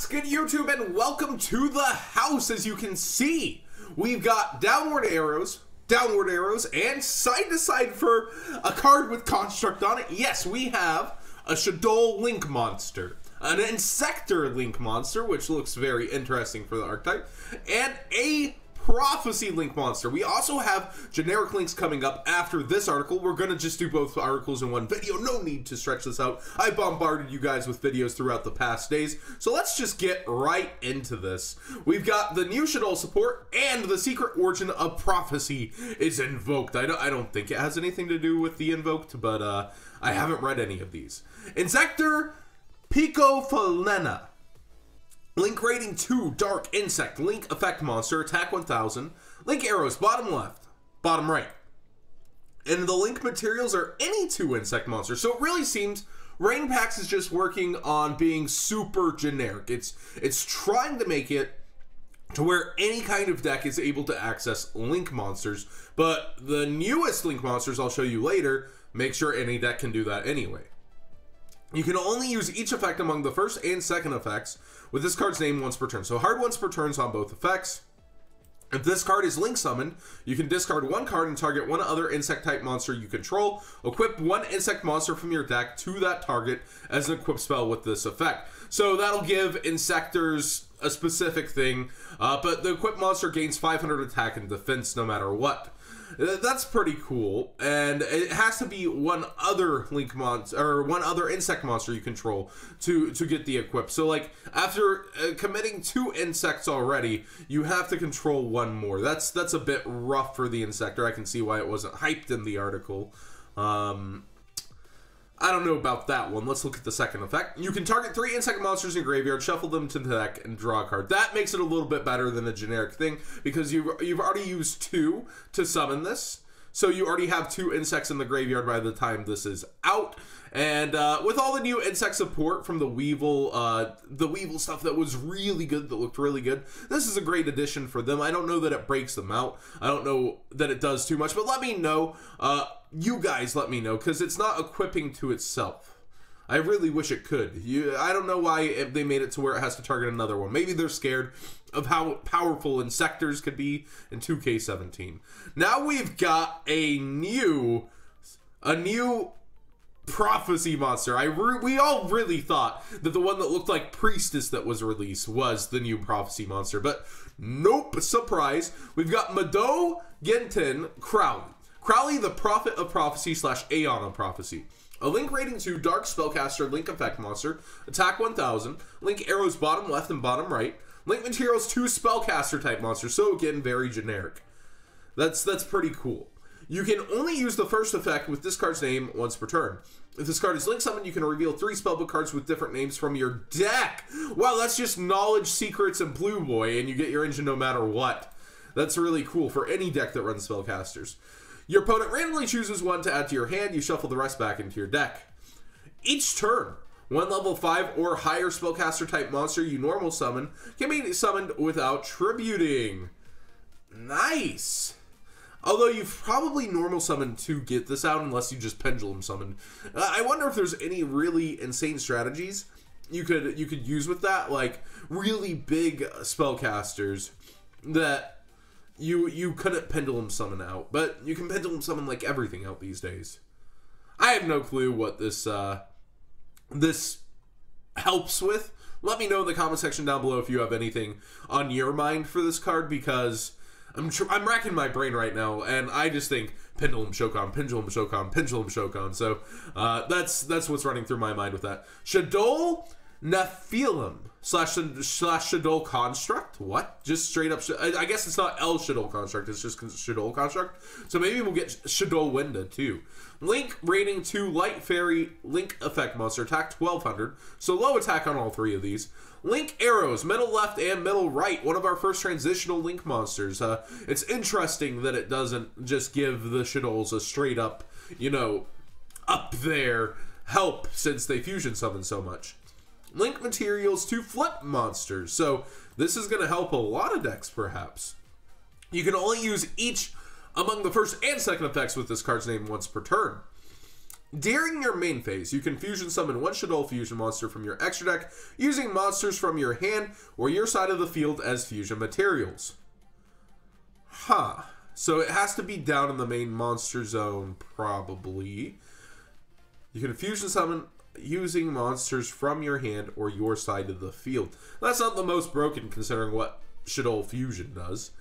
What's good, YouTube, and welcome to the house. As you can see, we've got downward arrows, and side to side for a card with construct on it. Yes, we have a Shaddoll Link monster, an Inzektor Link monster, which looks very interesting for the archetype, and a Prophecy Link monster. We also have generic links coming up after this article. We're gonna just do both articles in one video. No need to stretch this out. I bombarded you guys with videos throughout the past days, so let's just get right into this. We've got the new Shaddoll support, and the secret origin of Prophecy is invoked. I don't think it has anything to do with the invoked, but I haven't read any of these. Inzektor Pico Falena. Link rating 2, Dark Insect, Link effect monster, attack 1000. Link arrows, bottom left, bottom right. And the link materials are any 2 insect monsters. So it really seems Rain Packs is just working on being super generic. It's trying to make it to where any kind of deck is able to access link monsters. But the newest link monsters I'll show you later make sure any deck can do that anyway. You can only use each effect among the first and second effects with this card's name once per turn. So hard once per turn on both effects. If this card is link summoned, you can discard 1 card and target one other insect type monster you control. Equip 1 insect monster from your deck to that target as an equip spell with this effect. So that'll give Inzektors a specific thing, but the equipped monster gains 500 attack and defense no matter what. That's pretty cool, and it has to be one other link monster or one other insect monster you control to get the equip. So like after committing 2 insects already, you have to control 1 more. That's a bit rough for the Inzektor. I can see why it wasn't hyped in the article. I don't know about that one. Let's look at the second effect. You can target 3 insect monsters in graveyard, shuffle them to the deck, and draw a card. That makes it a little bit better than a generic thing because you've already used 2 to summon this. So you already have 2 insects in the graveyard by the time this is out. And with all the new insect support from the Weevil stuff that was really good, that looked really good, this is a great addition for them. I don't know that it breaks them out. I don't know that it does too much, but let me know. You guys let me know, because it's not equipping to itself. I really wish it could. I don't know why they made it to where it has to target another one. Maybe they're scared of how powerful Inzektors could be in 2K17. Now we've got a new Prophecy monster. We all really thought that the one that looked like Priestess that was released was the new Prophecy monster, but nope, surprise. We've got Mado Gentin Crowley. Crowley, the Prophet of Prophecy / Aeon of Prophecy. A link rating 2, Dark Spellcaster, Link effect monster, attack 1000, link arrows bottom left and bottom right, link materials 2 Spellcaster type monster, so again, very generic. That's pretty cool. You can only use the first effect with this card's name once per turn. If this card is link summoned, you can reveal 3 Spellbook cards with different names from your deck. Wow, that's just Knowledge, Secrets, and Blue Boy, and you get your engine no matter what. That's really cool for any deck that runs Spellcasters. Your opponent randomly chooses 1 to add to your hand. You shuffle the rest back into your deck. Each turn, 1 level 5 or higher spellcaster type monster you normal summon can be summoned without tributing. Nice. Although you've probably normal summoned to get this out unless you just pendulum summoned. I wonder if there's any really insane strategies you could use with that, like really big spellcasters that you couldn't pendulum summon out, but you can pendulum summon like everything out these days. I have no clue what this this helps with. Let me know in the comment section down below if you have anything on your mind for this card, because I'm racking my brain right now, and I just think Pendulum Shokan, Pendulum Shokan, Pendulum Shokan. So that's what's running through my mind with that. Shaddoll Nephilim / Shaddoll Construct. What? Just straight up. I guess it's not El Shaddoll Construct. It's just Shaddoll Construct. So maybe we'll get Shaddoll Winda too. Link rating 2, Light Fairy, Link effect monster, attack 1200. So low attack on all 3 of these. Link arrows, middle left and middle right. One of our first transitional Link monsters. It's interesting that it doesn't just give the Shaddolls a straight up, up there help, since they fusion summon so much. Link materials 2 flip monsters. So this is going to help a lot of decks, perhaps. You can only use each among the first and second effects with this card's name once per turn. During your main phase, you can fusion summon one Shaddoll fusion monster from your extra deck using monsters from your hand or your side of the field as fusion materials. Huh. So it has to be down in the main monster zone, probably. You can fusion summon using monsters from your hand or your side of the field. That's not the most broken considering what Shaddoll fusion does.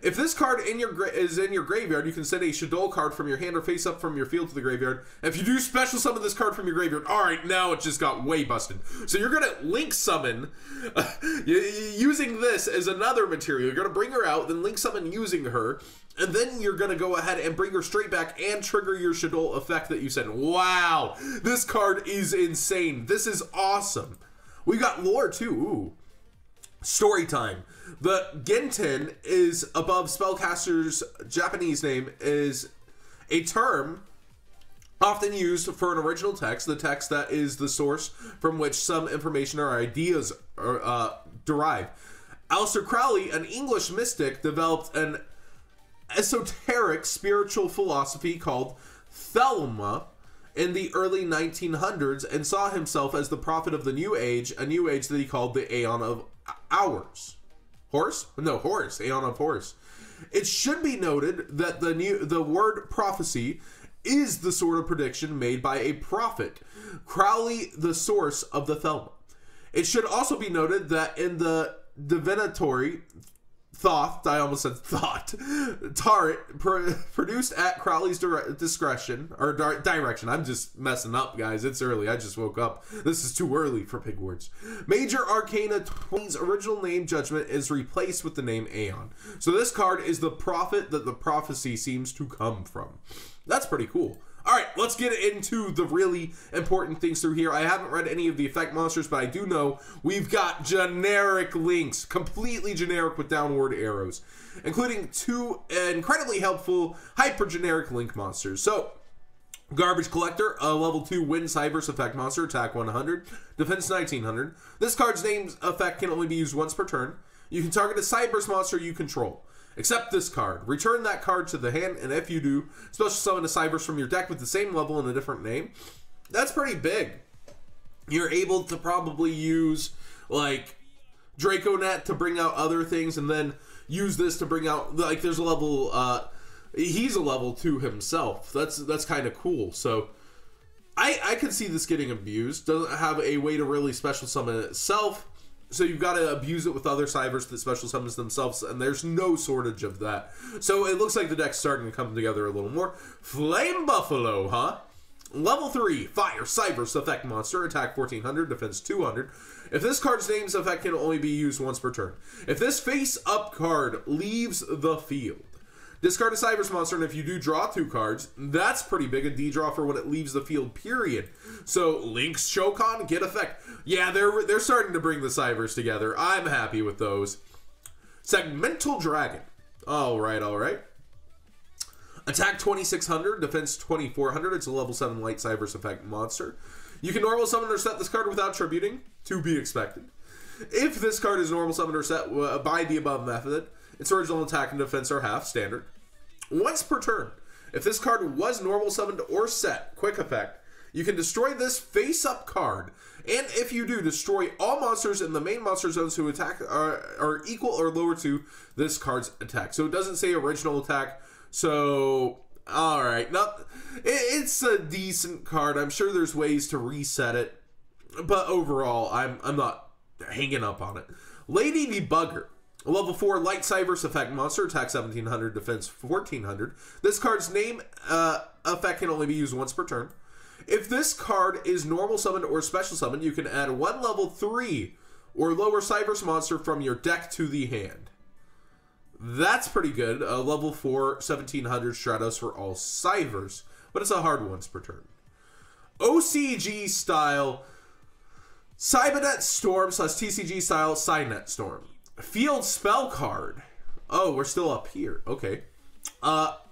If this card is in your graveyard, you can send a Shaddoll card from your hand or face up from your field to the graveyard. And if you do special summon this card from your graveyard, alright, now it just got way busted. So you're going to link summon using this as another material. You're going to bring her out, then link summon using her, and then you're going to go ahead and bring her straight back and trigger your Shaddoll effect that you sent. Wow, this card is insane. This is awesome. We got lore too. Ooh. Story time. The Genten is above spellcaster's Japanese name is a term often used for an original text, the text that is the source from which some information or ideas are derived. Aleister Crowley, an English mystic, developed an esoteric spiritual philosophy called Thelema in the early 1900s and saw himself as the prophet of the New Age, a new age that he called the Aeon of Hours. Horse? No, Horus. Aeon of Horus. It should be noted that the word prophecy is the sort of prediction made by a prophet. Crowley, the source of the Thelema. It should also be noted that in the divinatory Thoth, I almost said thought, Tarot, produced at Crowley's discretion, or direction. I'm just messing up, guys. It's early. I just woke up. This is too early for big words. Major Arcana 20's original name Judgment is replaced with the name Aeon. So this card is the prophet that the prophecy seems to come from. That's pretty cool. Alright, let's get into the really important things through here. I haven't read any of the effect monsters, but I do know we've got generic links, completely generic with downward arrows, including two incredibly helpful hyper-generic link monsters. So, Garbage Collector, a level 2 Wind Cyberse effect monster, attack 100, defense 1900. This card's name's effect can only be used once per turn. You can target a Cyberse monster you control. Except this card. Return that card to the hand, and if you do, special summon a Cyberse from your deck with the same level and a different name. That's pretty big. You're able to probably use, like, Draconet to bring out other things, and then use this to bring out, like, there's a level, he's a level 2 himself. That's kind of cool. So, I could see this getting abused. Doesn't have a way to really special summon it itself. So you've got to abuse it with other Cyberse that special summons themselves, and there's no shortage of that. So it looks like the deck's starting to come together a little more. Flame Buffalo, huh? Level 3, Fire Cyberse effect monster, attack 1400, defense 200. If this card's name's effect can only be used once per turn. If this face-up card leaves the field, discard a Cyberse monster, and if you do draw 2 cards, that's pretty big, a D-draw for when it leaves the field, period. So, Link's Chokon, get effect. Yeah, they're starting to bring the Cyberse together. I'm happy with those. Segmental Dragon. Alright. Attack 2600, defense 2400. It's a level 7 light Cyberse effect monster. You can normal summon or set this card without tributing, to be expected. If this card is normal summoned or set by the above method, its original attack and defense are half, standard. Once per turn, if this card was normal summoned or set, quick effect, you can destroy this face-up card. And if you do, destroy all monsters in the main monster zones who attack are equal or lower to this card's attack. So it doesn't say original attack. So, alright. It's a decent card. I'm sure there's ways to reset it. But overall, I'm not hanging up on it. Lady Debugger. A level 4 light Cyberse effect monster, attack 1700, defense 1400. This card's name effect can only be used once per turn. If this card is normal summoned or special summoned, you can add 1 level 3 or lower Cyberse monster from your deck to the hand. That's pretty good. A level 4 1700 Stratos for all Cyberse, but it's a hard once per turn. OCG style Cybernet Storm / TCG style Cynet Storm. Field spell card. Oh, we're still up here. Okay.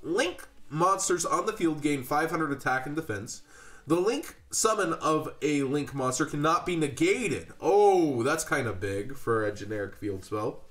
Link monsters on the field gain 500 attack and defense. The link summon of a link monster cannot be negated. Oh, that's kind of big for a generic field spell.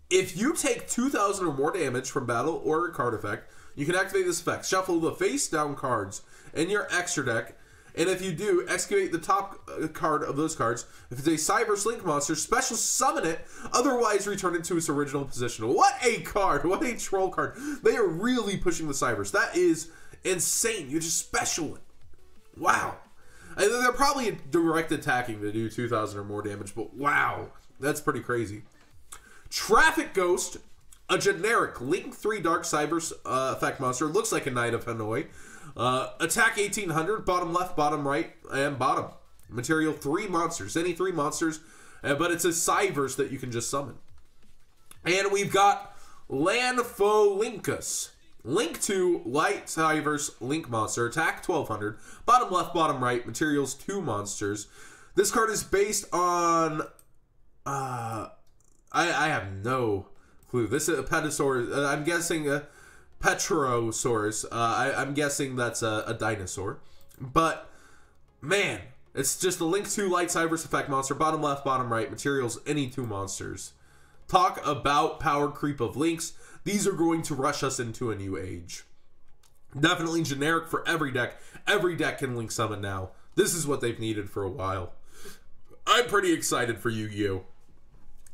If you take 2000 or more damage from battle or a card effect, You can activate this effect. Shuffle the face-down cards in your extra deck, and if you do, excavate the top card of those cards. If it's a Cyberse Link monster, special summon it, otherwise return it to its original position. What a card! What a troll card! They are really pushing the Cyberse. That is insane. You just special it. Wow. And they're probably direct attacking to do 2,000 or more damage, but wow. That's pretty crazy. Traffic Ghost, a generic Link 3 Dark Cyberse effect monster. Looks like a Knight of Hanoi. Attack 1800, bottom left, bottom right, and bottom. Material 3 monsters. Any 3 monsters, but it's a Cyberse that you can just summon. And we've got Lanpholinkus. Link 2 Light Cyberse Link monster. Attack 1200, bottom left, bottom right, materials 2 monsters. This card is based on... I have no clue. This is a Petasaurus. I'm guessing a Petrosaurus. I'm guessing that's a dinosaur. But, man, it's just a Link 2 Light Cyberse effect monster. Bottom left, bottom right. Materials, any 2 monsters. Talk about power creep of Links. These are going to rush us into a new age. Definitely generic for every deck. Every deck can Link summon now. This is what they've needed for a while. I'm pretty excited for Yu-Gi-Oh!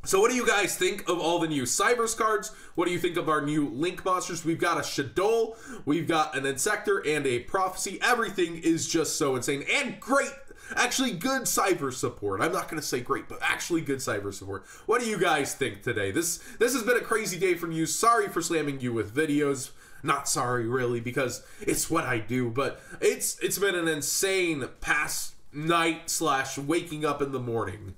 So what do you guys think of all the new Cyberse cards? What do you think of our new Link monsters? We've got a Shaddoll, we've got an Inzektor, and a Prophecy. Everything is just so insane. And great, actually good Cyberse support. I'm not going to say great, but actually good Cyberse support. What do you guys think today? This has been a crazy day from you. Sorry for slamming you with videos. Not sorry, really, because it's what I do. But it's been an insane past night / waking up in the morning.